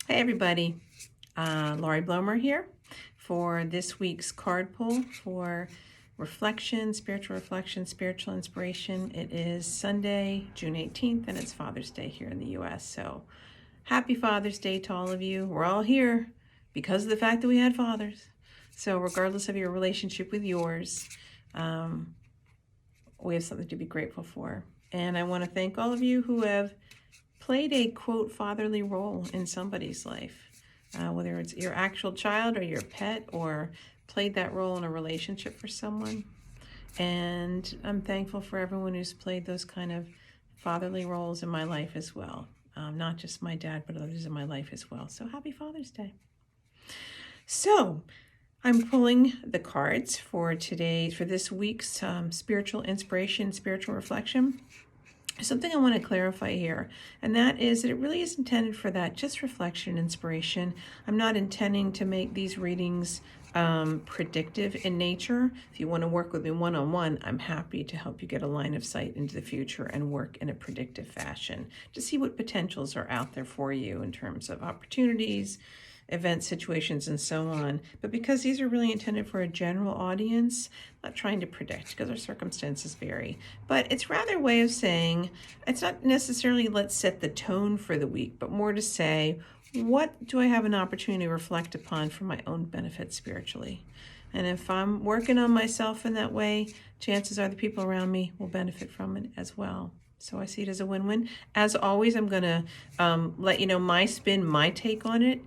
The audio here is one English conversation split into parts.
Hey everybody, Laurie Blomer here for this week's card pull for reflection, spiritual inspiration. It is Sunday, June 18th, and it's Father's Day here in the U.S. So happy Father's Day to all of you. We're all here because of the fact that we had fathers. So regardless of your relationship with yours, we have something to be grateful for. And I want to thank all of you who have played a, quote, fatherly role in somebody's life. Whether it's your actual child or your pet, or played that role in a relationship for someone. And I'm thankful for everyone who's played those kind of fatherly roles in my life as well. Not just my dad, but others in my life as well. So happy Father's Day. So I'm pulling the cards for this week's spiritual inspiration, spiritual reflection. Something I want to clarify here, and that is that it really is intended for that, just reflection and inspiration. I'm not intending to make these readings predictive in nature. If you want to work with me one-on-one, I'm happy to help you get a line of sight into the future and work in a predictive fashion to see what potentials are out there for you in terms of opportunities, event situations, and so on. But because these are really intended for a general audience, I'm not trying to predict because our circumstances vary, but it's rather a way of saying, it's not necessarily let's set the tone for the week, but more to say, what do I have an opportunity to reflect upon for my own benefit spiritually? And if I'm working on myself in that way, chances are the people around me will benefit from it as well. So I see it as a win-win. As always, I'm going to let you know my spin, my take on it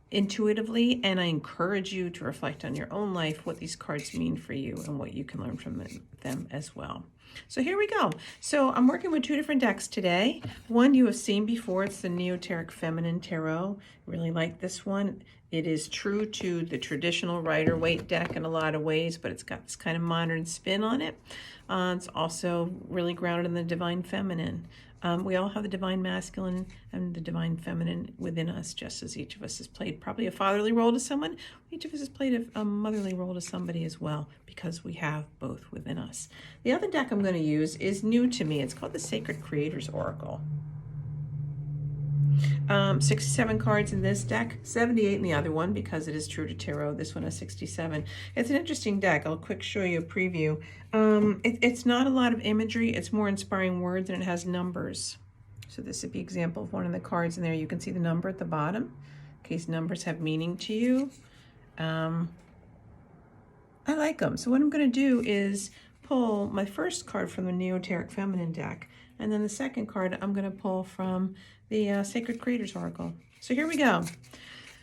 intuitively, and I encourage you to reflect on your own life, what these cards mean for you and what you can learn from them as well. So here we go. So I'm working with two different decks today. One you have seen before. It's the Neoteric Feminine Tarot. Really like this one. It is true to the traditional Rider-Waite deck in a lot of ways, but it's got this kind of modern spin on it. It's also really grounded in the Divine Feminine. We all have the Divine Masculine and the Divine Feminine within us, just as each of us has played probably a fatherly role to someone. Each of us has played a motherly role to somebody as well, because we have both within us. The other deck I'm going to use is new to me. It's called the Sacred Creators Oracle. 67 cards in this deck, 78 in the other one because it is true to tarot. This one has 67. It's an interesting deck. I'll quick show you a preview. It's not a lot of imagery. It's more inspiring words, and it has numbers. So this would be an example of one of the cards in there. You can see the number at the bottom in case numbers have meaning to you. I like them. So what I'm going to do is pull my first card from the Neoteric Feminine deck, and then the second card I'm going to pull from the Sacred Creators Oracle. So here we go.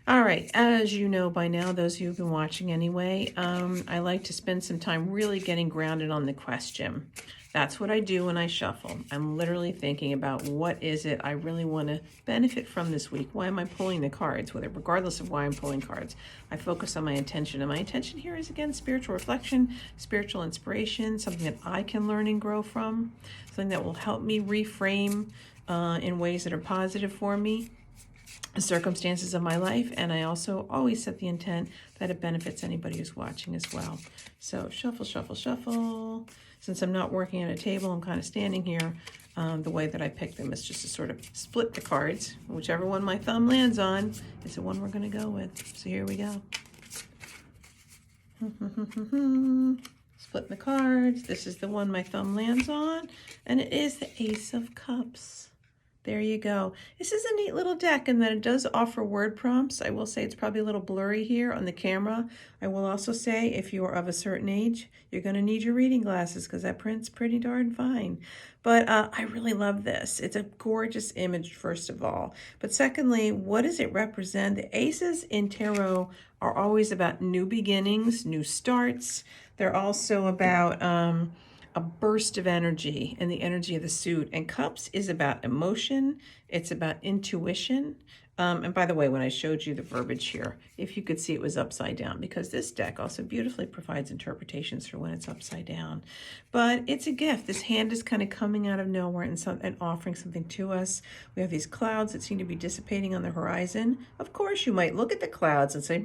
All right, as you know by now, those of you who've been watching anyway, I like to spend some time really getting grounded on the question. That's what I do when I shuffle. I'm literally thinking about what is it I really want to benefit from this week. Why am I pulling the cards? Regardless of why I'm pulling cards, I focus on my intention. And my intention here is, again, spiritual reflection, spiritual inspiration, something that I can learn and grow from, something that will help me reframe in ways that are positive for me, the circumstances of my life. And I also always set the intent that it benefits anybody who's watching as well. So shuffle, shuffle, shuffle. Since I'm not working at a table, I'm kind of standing here. The way that I pick them is just to sort of split the cards. Whichever one my thumb lands on is the one we're going to go with. So here we go. Split the cards. This is the one my thumb lands on, and it is the Ace of Cups. There you go. This is a neat little deck in that it does offer word prompts. I will say it's probably a little blurry here on the camera. I will also say if you are of a certain age, you're going to need your reading glasses because that print's pretty darn fine. But I really love this. It's a gorgeous image, first of all. But secondly, what does it represent? The aces in tarot are always about new beginnings, new starts. They're also about a burst of energy and the energy of the suit. And cups is about emotion. It's about intuition. And by the way, when I showed you the verbiage here, if you could see, it was upside down, because this deck also beautifully provides interpretations for when it's upside down. But it's a gift. This hand is kind of coming out of nowhere and offering something to us. We have these clouds that seem to be dissipating on the horizon. Of course, you might look at the clouds and say,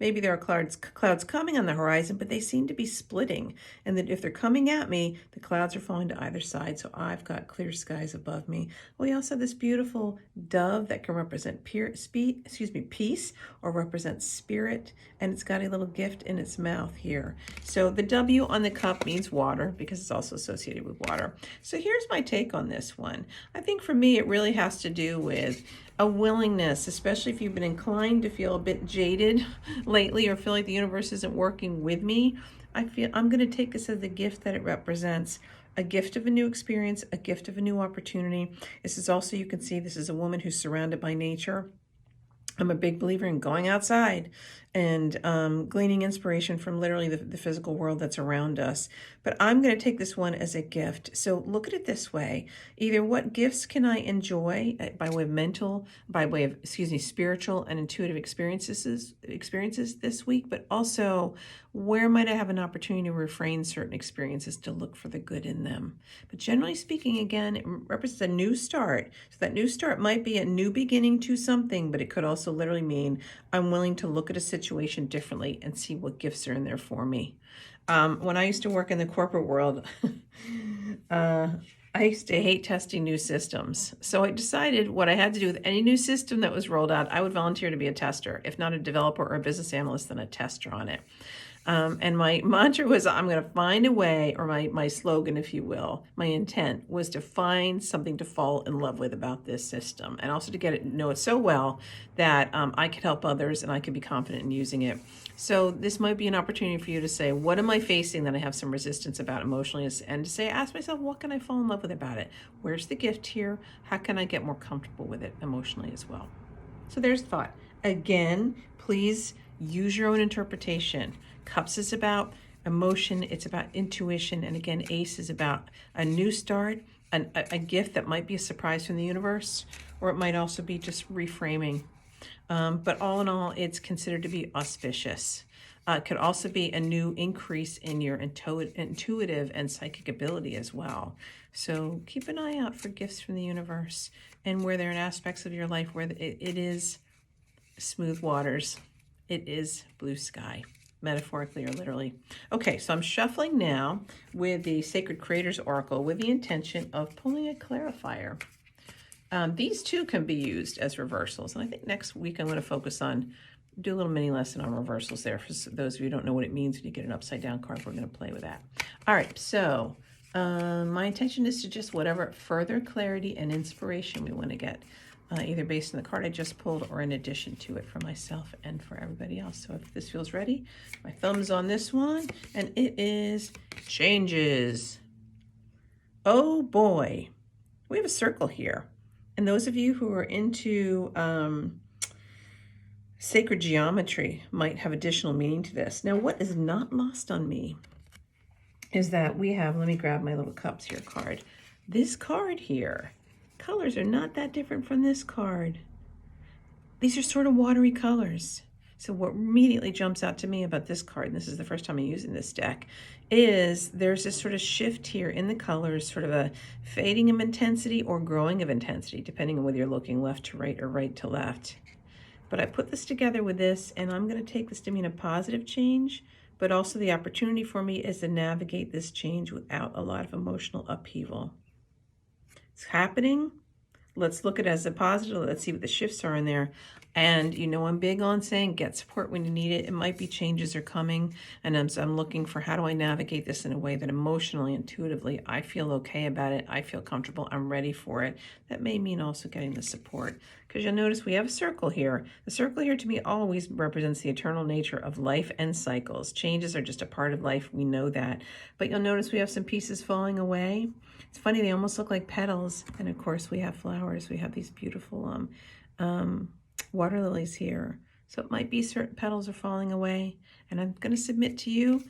maybe there are clouds coming on the horizon, but they seem to be splitting. And that if they're coming at me, the clouds are falling to either side. So I've got clear skies above me. We also have this beautiful dove that can represent represent peace or represent spirit, and it's got a little gift in its mouth here. So the W on the cup means water because it's also associated with water. So here's my take on this one. I think for me, it really has to do with a willingness, especially if you've been inclined to feel a bit jaded lately or feel like the universe isn't working with me. I feel I'm going to take this as the gift that it represents. A gift of a new experience, a gift of a new opportunity. This is also, you can see, this is a woman who's surrounded by nature. I'm a big believer in going outside and gleaning inspiration from literally the physical world that's around us. But I'm going to take this one as a gift. So look at it this way. Either what gifts can I enjoy by way of spiritual and intuitive experiences this week, but also where might I have an opportunity to refrain certain experiences to look for the good in them. But generally speaking, again, it represents a new start. So that new start might be a new beginning to something, but it could also literally mean I'm willing to look at a situation differently and see what gifts are in there for me. When I used to work in the corporate world, I used to hate testing new systems. So I decided what I had to do with any new system that was rolled out, I would volunteer to be a tester. If not a developer or a business analyst, then a tester on it. And my mantra was, I'm going to find a way, or my slogan, if you will, my intent was to find something to fall in love with about this system, and also to know it so well that I could help others and I could be confident in using it. So this might be an opportunity for you to say, what am I facing that I have some resistance about emotionally? And to say, ask myself, what can I fall in love with about it? Where's the gift here? How can I get more comfortable with it emotionally as well? So there's thought. Again, please use your own interpretation. Cups is about emotion, it's about intuition, and again, Ace is about a new start, a gift that might be a surprise from the universe, or it might also be just reframing. But all in all, it's considered to be auspicious. It could also be a new increase in your intuitive and psychic ability as well. So keep an eye out for gifts from the universe, and where there are aspects of your life where it is smooth waters, it is blue sky, metaphorically or literally. Okay, so I'm shuffling now with the Sacred Creators Oracle with the intention of pulling a clarifier. These two can be used as reversals, and I think next week I'm going to focus on, do a little mini lesson on reversals there. For those of you who don't know what it means when you get an upside down card, we're going to play with that. All right, so my intention is to just whatever further clarity and inspiration we want to get, either based on the card I just pulled or in addition to it for myself and for everybody else. So if this feels ready, my thumb's on this one, and it is changes. Oh boy, we have a circle here. And those of you who are into sacred geometry might have additional meaning to this. Now, what is not lost on me is that we have, let me grab my little cups here card. This card here, colors are not that different from this card. These are sort of watery colors. So what immediately jumps out to me about this card, and this is the first time I'm using this deck, is there's this sort of shift here in the colors, sort of a fading of intensity or growing of intensity, depending on whether you're looking left to right or right to left. But I put this together with this, and I'm going to take this to mean a positive change, but also the opportunity for me is to navigate this change without a lot of emotional upheaval. It's happening. Let's look at it as a positive. Let's see what the shifts are in there. And you know, I'm big on saying get support when you need it. It might be changes are coming, and I'm looking for how do I navigate this in a way that emotionally, intuitively, I feel okay about it. I feel comfortable. I'm ready for it. That may mean also getting the support, because you'll notice we have a circle here. The circle here to me always represents the eternal nature of life and cycles. Changes are just a part of life. We know that. But you'll notice we have some pieces falling away. It's funny, they almost look like petals. And of course we have flowers. We have these beautiful water lilies here. So it might be certain petals are falling away. And I'm going to submit to you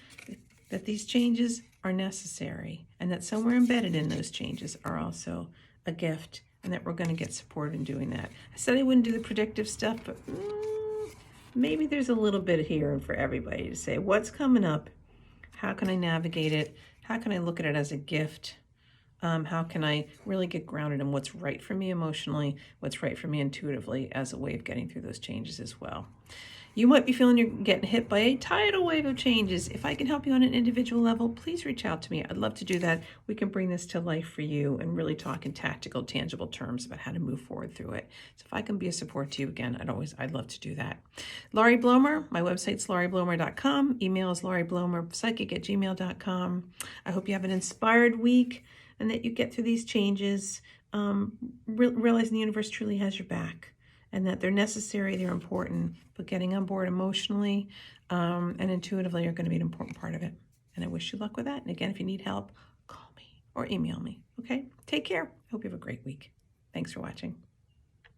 that these changes are necessary, and that somewhere embedded in those changes are also a gift, and that we're going to get support in doing that. I said I wouldn't do the predictive stuff, but maybe there's a little bit here for everybody to say, what's coming up? How can I navigate it? How can I look at it as a gift? How can I really get grounded in what's right for me emotionally, what's right for me intuitively, as a way of getting through those changes as well? You might be feeling you're getting hit by a tidal wave of changes. If I can help you on an individual level, please reach out to me. I'd love to do that. We can bring this to life for you and really talk in tactical, tangible terms about how to move forward through it. So if I can be a support to you again, I'd love to do that. Laurie Blomer, my website's LaurieBlomer.com. Email is LaurieBlomerPsychic@gmail.com. I hope you have an inspired week and that you get through these changes, realizing the universe truly has your back. And that they're necessary, they're important, but getting on board emotionally and intuitively are going to be an important part of it. And I wish you luck with that. And again, if you need help, call me or email me. Okay? Take care. I hope you have a great week. Thanks for watching.